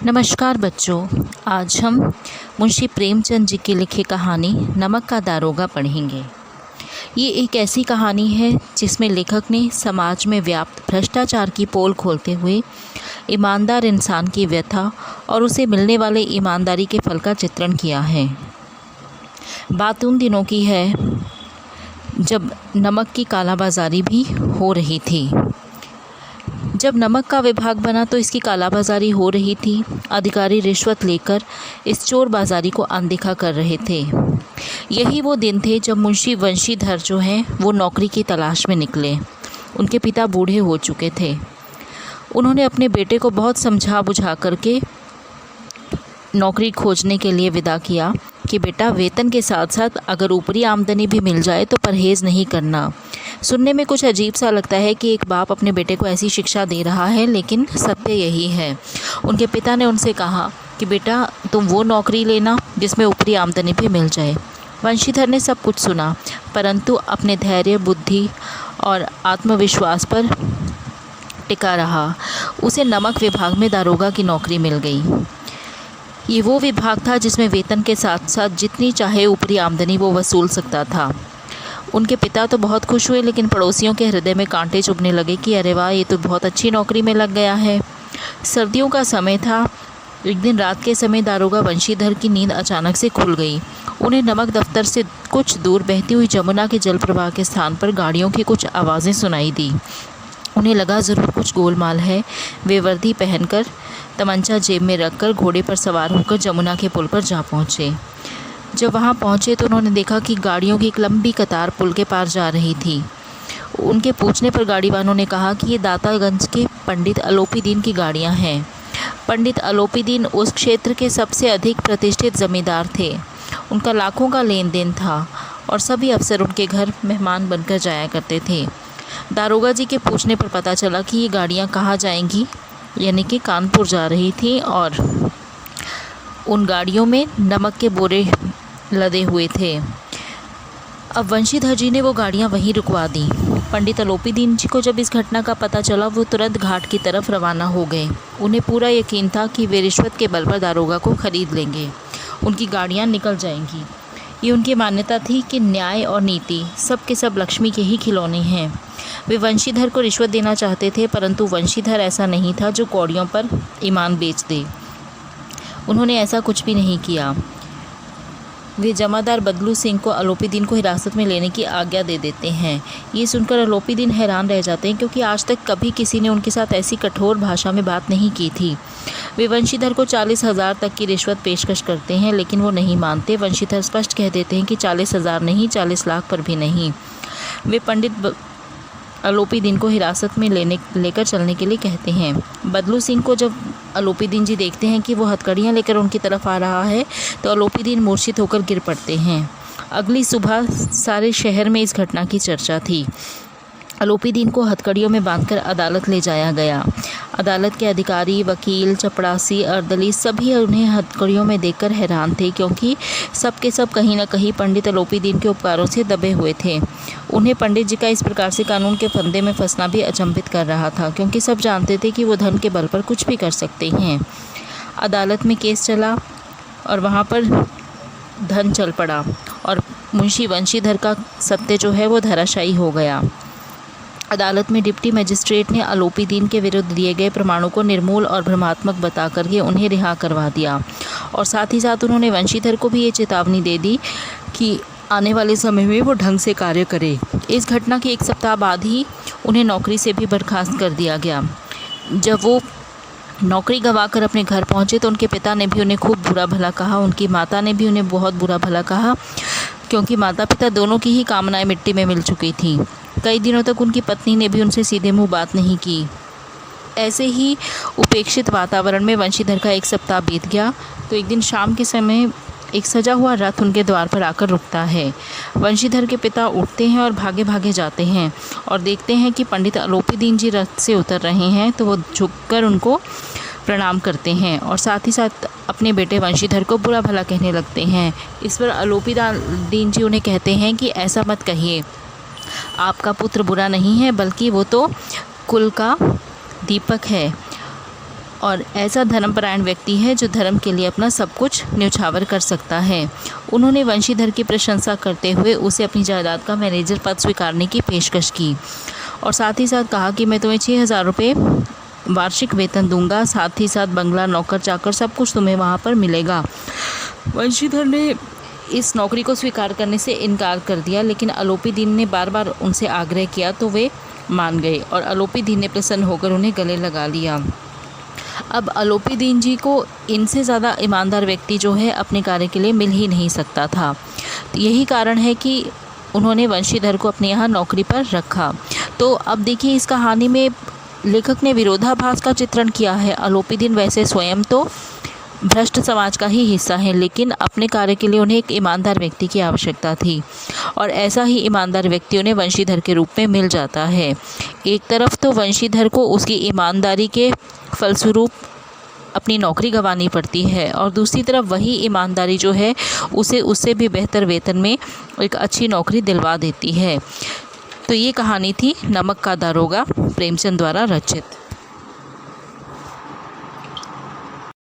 नमस्कार बच्चों, आज हम मुंशी प्रेमचंद जी की लिखी कहानी नमक का दारोगा पढ़ेंगे। ये एक ऐसी कहानी है जिसमें लेखक ने समाज में व्याप्त भ्रष्टाचार की पोल खोलते हुए ईमानदार इंसान की व्यथा और उसे मिलने वाले ईमानदारी के फल का चित्रण किया है। बात उन दिनों की है जब नमक की कालाबाजारी भी हो रही थी। जब नमक का विभाग बना तो इसकी कालाबाजारी हो रही थी। अधिकारी रिश्वत लेकर इस चोर बाजारी को अनदेखा कर रहे थे। यही वो दिन थे जब मुंशी वंशीधर जो हैं वो नौकरी की तलाश में निकले। उनके पिता बूढ़े हो चुके थे। उन्होंने अपने बेटे को बहुत समझा बुझा करके नौकरी खोजने के लिए विदा किया कि बेटा, वेतन के साथ साथ अगर ऊपरी आमदनी भी मिल जाए तो परहेज़ नहीं करना। सुनने में कुछ अजीब सा लगता है कि एक बाप अपने बेटे को ऐसी शिक्षा दे रहा है, लेकिन सत्य यही है। उनके पिता ने उनसे कहा कि बेटा, तुम वो नौकरी लेना जिसमें ऊपरी आमदनी भी मिल जाए। वंशीधर ने सब कुछ सुना, परंतु अपने धैर्य, बुद्धि और आत्मविश्वास पर टिका रहा। उसे नमक विभाग में दारोगा की नौकरी मिल गई। ये वो विभाग था जिसमें वेतन के साथ साथ जितनी चाहे ऊपरी आमदनी वो वसूल सकता था। उनके पिता तो बहुत खुश हुए, लेकिन पड़ोसियों के हृदय में कांटे चुभने लगे कि अरे वाह, ये तो बहुत अच्छी नौकरी में लग गया है। सर्दियों का समय था। एक दिन रात के समय दारोगा वंशीधर की नींद अचानक से खुल गई। उन्हें नमक दफ्तर से कुछ दूर बहती हुई जमुना के जल प्रवाह के स्थान पर गाड़ियों की कुछ आवाज़ें सुनाई दी। उन्हें लगा ज़रूर कुछ गोलमाल है। वे वर्दी पहनकर, तमंचा जेब में रखकर, घोड़े पर सवार होकर जमुना के पुल पर जा पहुँचे। जब वहां पहुंचे तो उन्होंने देखा कि गाड़ियों की एक लंबी कतार पुल के पार जा रही थी। उनके पूछने पर गाड़ी वालों ने कहा कि ये दातागंज के पंडित अलोपीदीन की गाड़ियां हैं। पंडित अलोपीदीन उस क्षेत्र के सबसे अधिक प्रतिष्ठित जमींदार थे। उनका लाखों का लेन देन था और सभी अफसर उनके घर मेहमान बनकर जाया करते थे। दारोगा जी के पूछने पर पता चला कि ये गाड़ियाँ कहाँ जाएंगी, यानी कि कानपुर जा रही थी, और उन गाड़ियों में नमक के बोरे लदे हुए थे। अब वंशीधर जी ने वो गाड़ियाँ वहीं रुकवा दी। पंडित अलोपीदीन जी को जब इस घटना का पता चला, वो तुरंत घाट की तरफ रवाना हो गए। उन्हें पूरा यकीन था कि वे रिश्वत के बल पर दारोगा को खरीद लेंगे, उनकी गाड़ियाँ निकल जाएंगी। ये उनकी मान्यता थी कि न्याय और नीति सब के सब लक्ष्मी के ही खिलौने हैं। वे वंशीधर को रिश्वत देना चाहते थे, परंतु वंशीधर ऐसा नहीं था जो कौड़ियों पर ईमान बेच दे। उन्होंने ऐसा कुछ भी नहीं किया। वे जमादार बदलू सिंह को अलोपीदीन को हिरासत में लेने की आज्ञा दे देते हैं। ये सुनकर अलोपीदीन हैरान रह जाते हैं, क्योंकि आज तक कभी किसी ने उनके साथ ऐसी कठोर भाषा में बात नहीं की थी। वे वंशीधर को 40,000 तक की रिश्वत पेशकश करते हैं, लेकिन वो नहीं मानते। वंशीधर स्पष्ट कह देते हैं कि 40,000 नहीं, 40 लाख पर भी नहीं। वे पंडित अलोपीदीन को हिरासत में लेकर चलने के लिए कहते हैं। बदलू सिंह को जब अलोपीदीन जी देखते हैं कि वो हथकड़ियाँ लेकर उनकी तरफ आ रहा है, तो अलोपीदीन मूर्छित होकर गिर पड़ते हैं। अगली सुबह सारे शहर में इस घटना की चर्चा थी। अलोपीदीन को हथकड़ियों में बांधकर अदालत ले जाया गया। अदालत के अधिकारी, वकील, चपड़ासी, अर्दली सभी उन्हें हथकड़ियों में देखकर हैरान थे, क्योंकि सब के सब कहीं न कहीं पंडित अलोपीदीन के उपकारों से दबे हुए थे। उन्हें पंडित जी का इस प्रकार से कानून के फंदे में फंसना भी अचंभित कर रहा था, क्योंकि सब जानते थे कि वो धन के बल पर कुछ भी कर सकते हैं। अदालत में केस चला और वहाँ पर धन चल पड़ा और मुंशी वंशीधर का सत्य जो है वो धराशायी हो गया। अदालत में डिप्टी मजिस्ट्रेट ने अलोपीदीन के विरुद्ध दिए गए प्रमाणों को निर्मूल और भ्रमात्मक बता करके उन्हें रिहा करवा दिया, और साथ ही साथ उन्होंने वंशीधर को भी ये चेतावनी दे दी कि आने वाले समय में वो ढंग से कार्य करे। इस घटना के 1 सप्ताह बाद ही उन्हें नौकरी से भी बर्खास्त कर दिया गया। जब वो नौकरी गंवाकर अपने घर पहुँचे तो उनके पिता ने भी उन्हें खूब बुरा भला कहा। उनकी माता ने भी उन्हें बहुत बुरा भला कहा, क्योंकि माता पिता दोनों की ही कामनाएं मिट्टी में मिल चुकी थी। कई दिनों तक उनकी पत्नी ने भी उनसे सीधे मुंह बात नहीं की। ऐसे ही उपेक्षित वातावरण में वंशीधर का 1 सप्ताह बीत गया। तो एक दिन शाम के समय एक सजा हुआ रथ उनके द्वार पर आकर रुकता है। वंशीधर के पिता उठते हैं और भागे भागे जाते हैं और देखते हैं कि पंडित अलोपीदीन जी रथ से उतर रहे हैं। तो वो झुककर उनको प्रणाम करते हैं और साथ ही साथ अपने बेटे वंशीधर को बुरा भला कहने लगते हैं। इस पर अलोपीदीन जी उन्हें कहते हैं कि ऐसा मत कहिए, आपका पुत्र बुरा नहीं है, बल्कि वो तो कुल का दीपक है। और ऐसा धर्मपरायण व्यक्ति है जो धर्म के लिए अपना सब कुछ न्यौछावर कर सकता है। उन्होंने वंशीधर की प्रशंसा करते हुए उसे अपनी जायदाद का मैनेजर पद स्वीकारने की पेशकश की और साथ ही साथ कहा कि मैं तुम्हें 6,000 रुपये वार्षिक वेतन दूंगा, साथ ही साथ बंगला, नौकर चाकर सब कुछ तुम्हें वहाँ पर मिलेगा। वंशीधर ने इस नौकरी को स्वीकार करने से इनकार कर दिया, लेकिन अलोपीदीन ने बार बार उनसे आग्रह किया तो वे मान गए और अलोपीदीन ने प्रसन्न होकर उन्हें गले लगा लिया। अब अलोपीदीन जी को इनसे ज़्यादा ईमानदार व्यक्ति जो है अपने कार्य के लिए मिल ही नहीं सकता था। तो यही कारण है कि उन्होंने वंशीधर को अपने यहाँ नौकरी पर रखा। तो अब देखिए, इस कहानी में लेखक ने विरोधाभास का चित्रण किया है। अलोपीदीन वैसे स्वयं तो भ्रष्ट समाज का ही हिस्सा है, लेकिन अपने कार्य के लिए उन्हें एक ईमानदार व्यक्ति की आवश्यकता थी और ऐसा ही ईमानदार व्यक्ति उन्हें वंशीधर के रूप में मिल जाता है। एक तरफ तो वंशीधर को उसकी ईमानदारी के फलस्वरूप अपनी नौकरी गंवानी पड़ती है और दूसरी तरफ वही ईमानदारी जो है उसे उससे भी बेहतर वेतन में एक अच्छी नौकरी दिलवा देती है। तो ये कहानी थी नमक का दारोगा, प्रेमचंद द्वारा रचित।